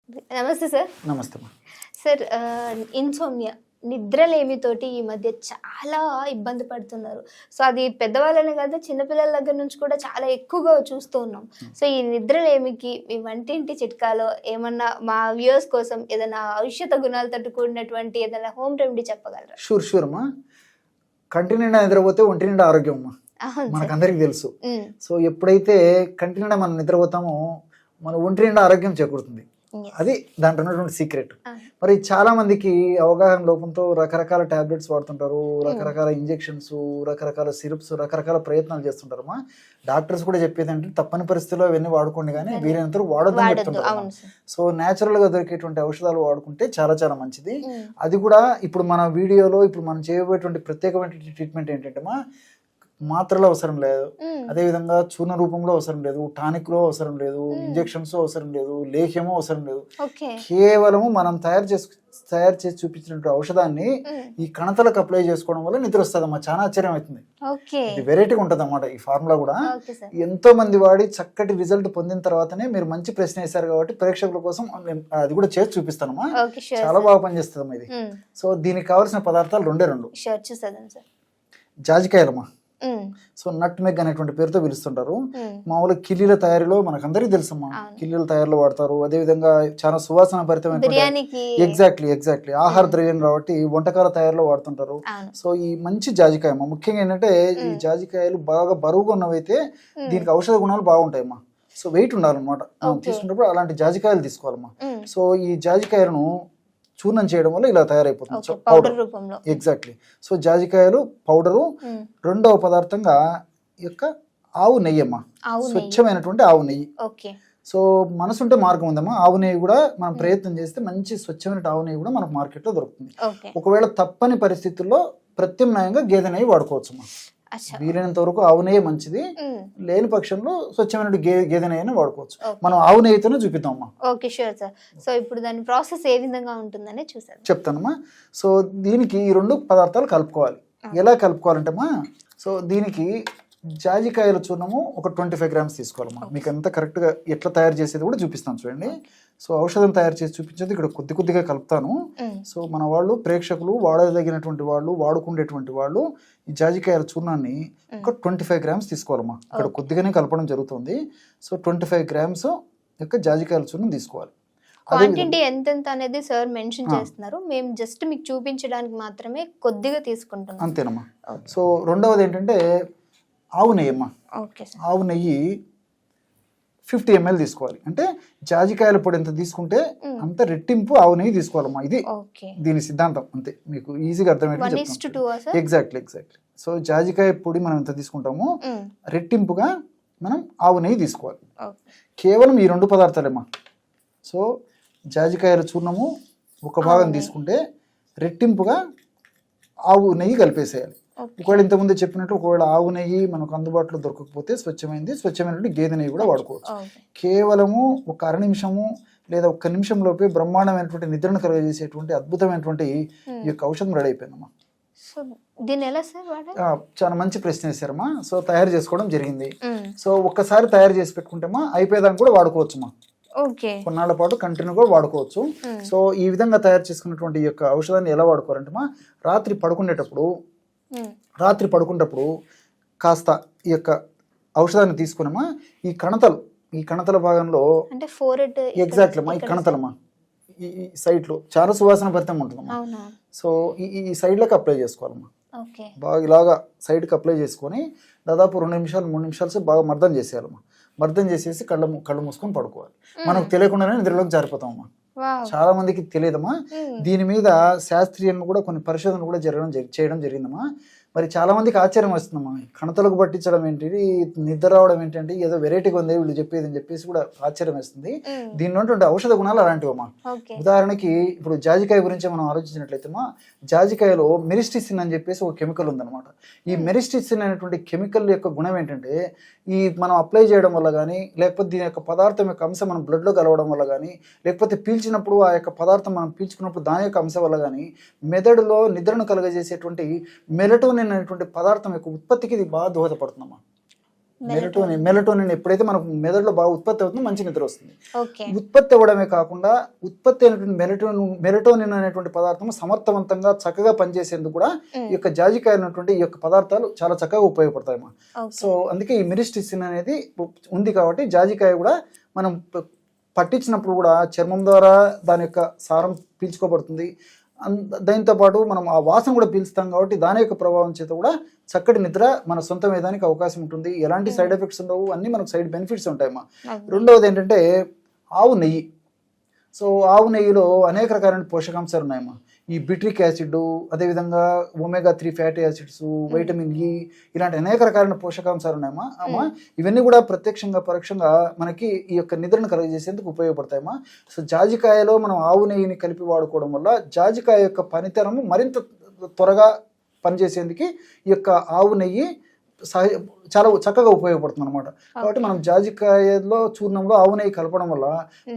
నమస్తే సార్. నమస్తే అమ్మా. సార్ ఇన్సోమ్నియా నిద్రలేమితోటి ఈ మధ్య చాలా ఇబ్బంది పడుతున్నారు. సో అది పెద్దవాళ్ళనే కాదు, చిన్నపిల్లల దగ్గర నుంచి కూడా చాలా ఎక్కువగా చూస్తూ ఉన్నాం. సో ఈ నిద్రలేమికి మీ వంటింటి చిట్కాలో ఏమన్నా మా వ్యూయర్స్ కోసం ఏదైనా ఔషధ గుణాలతో కూడినటువంటి ఏదైనా హోమ్ రెమెడీ చెప్పగలరా? షూర్ అమ్మా. కంటి నిండా నిద్రపోతే ఒంటి నిండా ఆరోగ్యం అమ్మా, మనకందరికి తెలుసు. సో ఎప్పుడైతే కంటి నిండా మనం నిద్రపోతామో మన ఒంటి నిండా ఆరోగ్యం చేకూరుతుంది. అది దాంట్లో ఉన్నటువంటి సీక్రెట్. మరి చాలా మందికి అవగాహన లోపంతో రకరకాల టాబ్లెట్స్ వాడుతుంటారు, రకరకాల ఇంజెక్షన్స్, రకరకాల సిరప్స్, రకరకాల ప్రయత్నాలు చేస్తుంటారమ్మా. డాక్టర్స్ కూడా చెప్పేది అంటే తప్పని పరిస్థితుల్లో అవన్నీ వాడుకోండి కానీ వీలైనంత వాడొద్దని చెప్తుంటారు. సో న్యాచురల్ గా దొరికేటువంటి ఔషధాలు వాడుకుంటే చాలా చాలా మంచిది. అది కూడా ఇప్పుడు మన వీడియోలో ఇప్పుడు మనం చేయబోయేటువంటి ప్రత్యేకమైన ట్రీట్మెంట్ ఏంటంటే మాత్రలు అవసరం లేదు, అదే విధంగా చూర్ణ రూపంలో అవసరం లేదు, టానిక్ లో అవసరం లేదు, ఇంజెక్షన్స్ అవసరం లేదు, లేహ్యమో అవసరం లేదు. కేవలము మనం తయారు చేసి చూపించినటువంటి ఔషధాన్ని ఈ కణతలకు అప్లై చేసుకోవడం వల్ల నిద్ర వస్తుందమ్మా. చాలా ఆశ్చర్యం అవుతుంది. ఇది వెరైటీగా ఉంటుంది అన్నమాట. ఈ ఫార్ములా కూడా ఎంతో మంది వాడి చక్కటి రిజల్ట్ పొందిన తర్వాతనే మీరు మంచి ప్రశ్న వేశారు కాబట్టి ప్రేక్షకుల కోసం అది కూడా చేసి చూపిస్తానమ్మా. చాలా బాగా పనిచేస్తుందమ్మా ఇది. సో దీనికి కావాల్సిన పదార్థాలు రెండు. జాజికాయలమ్మా. సో నట్ మెగ్ అనేటువంటి పేరుతో పిలుస్తుంటారు. మామూలుగా కిల్లీల తయారీలో మనకందరికీ తెలుసమ్మా, కిల్లీల తయారీలో వాడతారు. అదే విధంగా చాలా సువాసన భరితమైన ఎగ్జాక్ట్లీ ఆహార ద్రవ్యం కాబట్టి వంటకాల తయారీలో వాడుతుంటారు. సో ఈ మంచి జాజికాయ అమ్మా. ముఖ్యంగా ఏంటంటే ఈ జాజికాయలు బాగా బరువుగా ఉన్నవైతే దీనికి ఔషధ గుణాలు బాగుంటాయమ్మా. సో వెయిట్ ఉండాలన్నమాట తీసుకున్నప్పుడు అలాంటి జాజికాయలు తీసుకోవాలమ్మా. సో ఈ జాజికాయలను చూర్ణం చేయడం వల్ల ఇలా తయారైపోతుంది పౌడర్ రూపంలో. ఎగ్జాక్ట్లీ. So జాజికాయలు powder. రెండవ పదార్థంగా యొక్క ఆవు నెయ్యి అమ్మా, స్వచ్ఛమైనటువంటి ఆవు నెయ్యి. సో మనసుంటే మార్గం ఉందమ్మా. ఆవు నెయ్యి కూడా మనం ప్రయత్నం చేస్తే మంచి స్వచ్ఛమైన ఆవు నెయ్యి కూడా మనకు మార్కెట్లో దొరుకుతుంది. ఒకవేళ తప్పని పరిస్థితుల్లో ప్రత్యామ్నాయంగా గేదె నెయ్యి వాడుకోవచ్చు అమ్మా. వీలైనంత వరకు ఆవు నెయ్యి మంచిది, లేని పక్షంలో స్వచ్ఛమైన గేదె నెయ్యిని వాడుకోవచ్చు. మనం ఆవు నెయ్యితోనే చూపిద్దాం అమ్మా. Okay sure sir. సో ఇప్పుడు దాని ప్రాసెస్ ఏ విధంగా ఉంటుందని చూసాను చెప్తానమ్మా. సో దీనికి ఈ రెండు పదార్థాలు కలుపుకోవాలి. ఎలా కలుపుకోవాలంటే అమ్మా, సో దీనికి జాజికాయల చూర్ణము ఒక 25 grams తీసుకోవాలమ్మా. మీకు అంతా కరెక్ట్గా ఎట్లా తయారు చేసేది కూడా చూపిస్తాను చూడండి. సో ఔషధం తయారు చేసి చూపించేది ఇక్కడ కొద్దిగా కలుపుతాను. సో మన వాళ్ళు ప్రేక్షకులు వాడదగినటువంటి వాళ్ళు, వాడుకునేటువంటి వాళ్ళు ఈ జాజికాయల చూర్ణాన్ని ఒక 25 grams తీసుకోవాలమ్మా. ఇక్కడ కొద్దిగానే కలపడం జరుగుతుంది. సో 25 grams యొక్క జాజికాయల చూర్ణం తీసుకోవాలి. క్వాంటిటీ ఎంత అనేది సార్ మెన్షన్ చేస్తున్నారు, మేము జస్ట్ మీకు చూపించడానికి మాత్రమే కొద్దిగా తీసుకుంటున్నాం. అంతేనమ్మా. సో రెండవది ఏంటంటే ఆవు నెయ్యి అమ్మా. ఆవు నెయ్యి 50 ml తీసుకోవాలి. అంటే జాజికాయల పొడి ఎంత తీసుకుంటే అంత రెట్టింపు ఆవు నెయ్యి తీసుకోవాలమ్మా. ఇది దీని సిద్ధాంతం. అంతే, మీకు ఈజీగా అర్థమయ్యేది. ఎగ్జాక్ట్లీ. సో జాజికాయ పొడి మనం ఎంత తీసుకుంటామో రెట్టింపుగా మనం ఆవు నెయ్యి తీసుకోవాలి. కేవలం ఈ రెండు పదార్థాలేమ్మా. సో జాజికాయల చూర్ణము ఒక భాగం తీసుకుంటే రెట్టింపుగా ఆవు నెయ్యి కలిపేసేయాలి. ఒకవేళ ఇంతకుముందే చెప్పినట్టు ఒకవేళ ఆవు నెయ్యి మనకు అందుబాటులో దొరకకపోతే స్వచ్ఛమైనటువంటి గేదె నెయ్యి కూడా వాడుకోవచ్చు. కేవలము ఒక అర నిమిషము లేదా 1 నిమిషం లోపే బ్రహ్మాండమైనటువంటి నిద్రను కలుగజేసేటువంటి అద్భుతమైనటువంటి ఈ యొక్క ఔషధం రెడీ అయిపోయిందమ్మా. చాలా మంచి ప్రశ్న వేశారమ్మా. సో తయారు చేసుకోవడం జరిగింది. సో ఒక్కసారి తయారు చేసి పెట్టుకుంటేమా అయిపోయేదానికి కూడా వాడుకోవచ్చుమా. కొన్నాళ్ళ పాటు కంటిన్యూగా వాడుకోవచ్చు. సో ఈ విధంగా తయారు చేసుకున్నటువంటి ఈ యొక్క ఔషధాన్ని ఎలా వాడుకోవాలంటే రాత్రి పడుకునేటప్పుడు కాస్త ఈ యొక్క ఔషధాన్ని తీసుకున్నామా ఈ కణతల భాగంలో ఎగ్జాక్ట్లీ ఈ కణతలమ్మా ఈ సైడ్ లో చాలా సువాసన భరితంగా ఉంటుందమ్మా. సో ఈ సైడ్ లకు అప్లై చేసుకోవాలమ్మా. బాగా ఇలాగా సైడ్ కి అప్లై చేసుకొని దాదాపు 2 నిమిషాలు 3 నిమిషాలు బాగా మర్దం చేసేయాలమ్మా. మర్దం చేసేసి కళ్ళు మూసుకొని పడుకోవాలి. మనకు తెలియకుండానే నిద్రలోకి జారిపోతామమ్మా. చాలా మందికి తెలియదమ్మా. దీని మీద శాస్త్రీయంగా కూడా కొన్ని పరిశోధనలు కూడా చేయడం జరిగిందమ్మా. మరి చాలా మందికి ఆశ్చర్యం వస్తుందమ్మా. కణతలకు పట్టించడం ఏంటి, నిద్ర రావడం ఏంటంటే ఏదో వెరైటీగా ఉంది వీళ్ళు చెప్పేది అని చెప్పేసి కూడా ఆశ్చర్యం వేస్తుంది. దీనిలో ఉన్నటువంటి ఔషధ గుణాలు అలాంటివమ్మా. ఉదాహరణకి ఇప్పుడు జాజికాయ గురించి మనం ఆలోచించినట్లయితే జాజికాయలో మెరిస్టిసిన్ అని చెప్పేసి ఒక కెమికల్ ఉందన్నమాట. ఈ మెరిస్టిసిన్ అనేటువంటి కెమికల్ యొక్క గుణం ఏంటంటే ఈ మనం అప్లై చేయడం వల్ల కానీ, లేకపోతే దీని యొక్క పదార్థం యొక్క అంశం మనం బ్లడ్లో కలవడం వల్ల కానీ, లేకపోతే పీల్చినప్పుడు ఆ యొక్క పదార్థం మనం పీల్చుకున్నప్పుడు దాని యొక్క అంశం వల్ల కానీ మెదడులో నిద్రను కలుగజేసేటువంటి మెలటోనిన్ అనేటువంటి పదార్థం యొక్క ఉత్పత్తికి ఇది బాగా దోహదపడుతుందమ్మా. మెలటోనిన్ ఎప్పుడైతే మనకు మెదడులో బాగా ఉత్పత్తి అవుతుందో మంచి నిద్ర వస్తుంది. ఓకే. ఉత్పత్తి అవ్వడమే కాకుండా ఉత్పత్తి అయినటువంటి మెలటోనిన్ అనేటువంటి పదార్థం సమర్థవంతంగా చక్కగా పనిచేసేందుకు కూడా ఈ యొక్క జాజికాయ ఉన్నటువంటి ఈ యొక్క పదార్థాలు చాలా చక్కగా ఉపయోగపడతాయమ్మా. సో అందుకే ఈ మిరిస్టిసిన్ అనేది ఉంది కాబట్టి జాజికాయ కూడా మనం పట్టించినప్పుడు కూడా చర్మం ద్వారా దాని యొక్క సారం పీల్చుకోబడుతుంది. దాంతో పాటు మనం ఆ వాసన కూడా పీల్చుతాం కాబట్టి దాని యొక్క ప్రభావం చేత కూడా చక్కటి నిద్ర మన సొంతం అయ్యేదానికి అవకాశం ఉంటుంది. ఎలాంటి సైడ్ ఎఫెక్ట్స్ ఉండవు, అన్ని మనకు సైడ్ బెనిఫిట్స్ ఉంటాయమ్మా. రెండవది ఏంటంటే ఆవు నెయ్యి. సో ఆవు నెయ్యిలో అనేక రకాలైన పోషకాంశాలు ఉన్నాయమ్మా. ఈ బిట్రిక్ యాసిడ్, అదేవిధంగా ఒమేగా-3 ఫ్యాటీ యాసిడ్స్, వైటమిన్ ఈ, ఇలాంటి అనేక రకాలైన పోషకాంశాలు ఉన్నాయమ్మా. అమ్మా ఇవన్నీ కూడా ప్రత్యక్షంగా పరోక్షంగా మనకి ఈ యొక్క నిద్రను కలుగజేసేందుకు ఉపయోగపడతాయమ్మా. సో జాజికాయలో మనం ఆవు నెయ్యిని కలిపి వాడుకోవడం వల్ల జాజికాయ యొక్క పనితనము మరింత త్వరగా పనిచేసేందుకు ఈ యొక్క ఆవు నెయ్యి చాలా చక్కగా ఉపయోగపడుతుంది అనమాట. కాబట్టి మనం జాజికాయలో చూర్ణంలో ఆవు నెయ్యి కలపడం వల్ల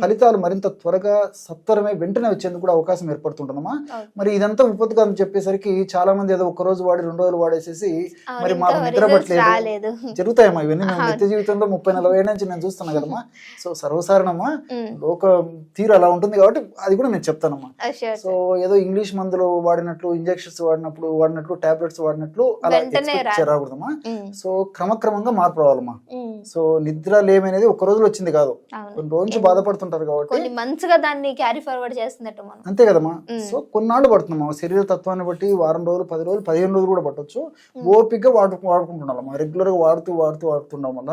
ఫలితాలు మరింత త్వరగా సత్వరమే వెంటనే వచ్చేందుకు కూడా అవకాశం ఏర్పడుతుంటుందమ్మా. మరి ఇదంతా ఉపయోగం అని చెప్పేసరికి చాలా మంది ఏదో 1 రోజు వాడి 2 రోజులు వాడేసేసి మరి మాకు నిద్ర పట్టలేదు జరుగుతాయమ్మా. ఇవన్నీ మేము నిత్య జీవితంలో 30-40 ఏళ్ళ నుంచి నేను చూస్తున్నా కదమ్మా. సో సర్వసాధారణమ్మా, లోక తీరు అలా ఉంటుంది కాబట్టి అది కూడా నేను చెప్తానమ్మా. సో ఏదో ఇంగ్లీష్ మందులు వాడినట్లు, ఇంజెక్షన్స్ వాడినట్లు, టాబ్లెట్స్ వాడినట్లు అలా రాకూడదమ్మా. సో క్రమక్రమంగా మార్పు రావాలమ్మా. సో నిద్ర లేమనేది 1 రోజులో వచ్చింది కాదు, కొన్ని రోజులు బాధపడుతుంటారు కాబట్టి మంచిగా దాన్ని క్యారీ ఫార్వర్డ్ చేస్తున్నట్టు మనం అంతే కదమ్మా. సో కొన్నాళ్ళు పడుతుందమ్మా. శరీర తత్వాన్ని బట్టి వారం రోజులు, 10 రోజులు, 15 రోజులు కూడా పట్టొచ్చు. ఓపికగా వాడుకుంటున్నామా. రెగ్యులర్ గా వాడుతుండడం వల్ల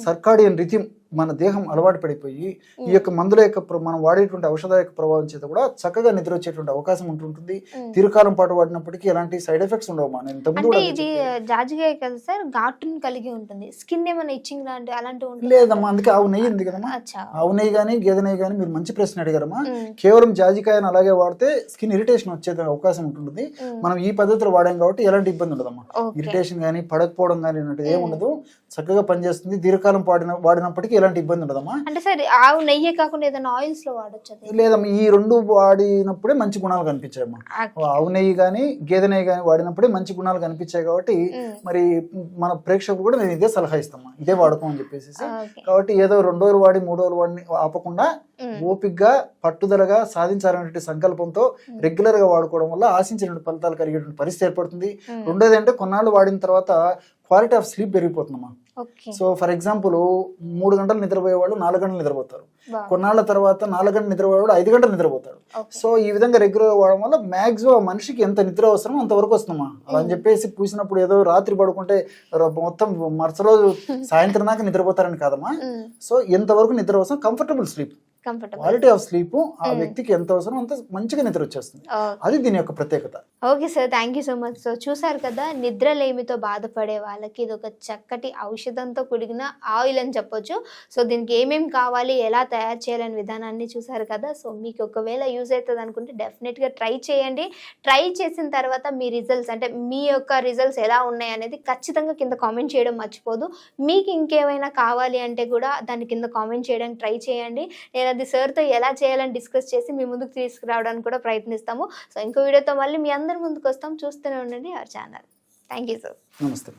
సర్కాడియన్ రిథిమ్ మన దేహం అలవాటు పడిపోయి ఈ యొక్క మందుల యొక్క మనం వాడేటువంటి ఔషధ యొక్క ప్రభావం చేత కూడా చక్కగా నిద్ర వచ్చేటువంటి అవకాశం ఉంటుంటుంది. దీర్ఘకాలం పాటు వాడినప్పటికీ ఎలాంటి సైడ్ ఎఫెక్ట్స్ ఉండవు. ఇది జాజికాయ కదా సార్, ఘాటును కలిగి ఉంటుంది. స్కిన్ ఏమైనా ఇచ్చింగ్ లాంటి అలాంటివి లేదమ్మా. అందుకే ఆవు నెయ్యి ఉంది కదమ్మా. ఆవు నెయ్యి కానీ గేదె నెయ్యి కానీ మీరు మంచి ప్రశ్న అడిగారమ్మా. కేవలం జాజికాయను అలాగే వాడితే స్కిన్ ఇరిటేషన్ వచ్చే అవకాశం ఉంటుంది. మనం ఈ పద్ధతిలో వాడాం కాబట్టి ఎలాంటి ఇబ్బంది ఉండదమ్మా. ఇరిటేషన్ కానీ పడకపోవడం కానీ ఏమి ఉండదు, చక్కగా పనిచేస్తుంది. దీర్ఘకాలం వాడినప్పటికీ ఎలాంటి ఇబ్బంది ఉండదమ్మా. అంటే సార్ ఆవు నెయ్యి కాకుండా ఏదైనా ఆయిల్స్ లో వాడొచ్చు? లేదమ్మా, ఈ 2 వాడినప్పుడే మంచి గుణాలు కనిపించాయమ్మా. ఆవు నెయ్యి కానీ గేదె నెయ్యి కానీ వాడినప్పుడే మంచి గుణాలు కనిపించాయి కాబట్టి మరి మన ప్రేక్షకులు కూడా నేను ఇదే సలహా ఇస్తామా, ఇదే వాడుకోమని చెప్పేసి. కాబట్టి ఏదో 2 రోజులు వాడి 3 రోజులు వాడిని ఆపకుండా ఓపికగా పట్టుదలగా సాధించాలనే సంకల్పంతో రెగ్యులర్ గా వాడుకోవడం వల్ల ఆశించిన ఫలితాలు కలిగేటువంటి పరిస్థితి ఏర్పడుతుంది. రెండోది అంటే కొన్నాళ్ళు వాడిన తర్వాత క్వాలిటీ ఆఫ్ స్లీప్ పెరిగిపోతుందమ్మా. సో ఫర్ ఎగ్జాంపుల్ 3 గంటలు నిద్రపోయే వాళ్ళు 4 గంటలు నిద్రపోతారు. కొన్నాళ్ళ తర్వాత 4 గంటలు నిద్రపోయేవాడు 5 గంటలు నిద్రపోతాడు. సో ఈ విధంగా రెగ్యులర్ గా వాడడం వల్ల మాక్సిమం మనిషికి ఎంత నిద్ర అవసరమో అంతవరకు వస్తుందమ్మా. అలా అని చెప్పేసి పూసినప్పుడు ఏదో రాత్రి పడుకుంటే మొత్తం మరుసటి రోజు సాయంత్రం దాకా నిద్రపోతారని కాదమ్మా. సో ఎంతవరకు నిద్ర అవసరం, comfortable sleep, quality of sleep ఆ వ్యక్తికి ఎంత అవసరం అంత మంచిగా నిద్ర వచ్చేస్తుంది. అది దీని యొక్క ప్రత్యేకత. Okay sir, thank you so much. So చూసారు కదా, నిద్రలేమితో బాధపడే వాళ్ళకి ఇది ఒక చక్కటి ఔషధంతో కూడిన ఆయిల్ అని చెప్పొచ్చు. సో దీనికి ఏమేమి కావాలి, ఎలా తయారు చేయాలనే విధానాన్ని చూసారు కదా. సో మీకు ఒకవేళ యూజ్ అవుతుంది అనుకుంటే డెఫినెట్గా ట్రై చేయండి. ట్రై చేసిన తర్వాత మీ రిజల్ట్స్ అంటే మీ యొక్క రిజల్ట్స్ ఎలా ఉన్నాయి అనేది ఖచ్చితంగా కింద కామెంట్ చేయడం మర్చిపోదు. మీకు ఇంకేమైనా కావాలి అంటే కూడా దాన్ని కింద కామెంట్ చేయడానికి ట్రై చేయండి. నేను అది సార్తో ఎలా చేయాలని డిస్కస్ చేసి మీ ముందుకు తీసుకురావడానికి కూడా ప్రయత్నిస్తాము. సో ఇంకో వీడియోతో మళ్ళీ మీ అందరి ముందుకు వస్తాం. చూస్తూనే ఉండండి our channel. Thank you sir. నమస్తే.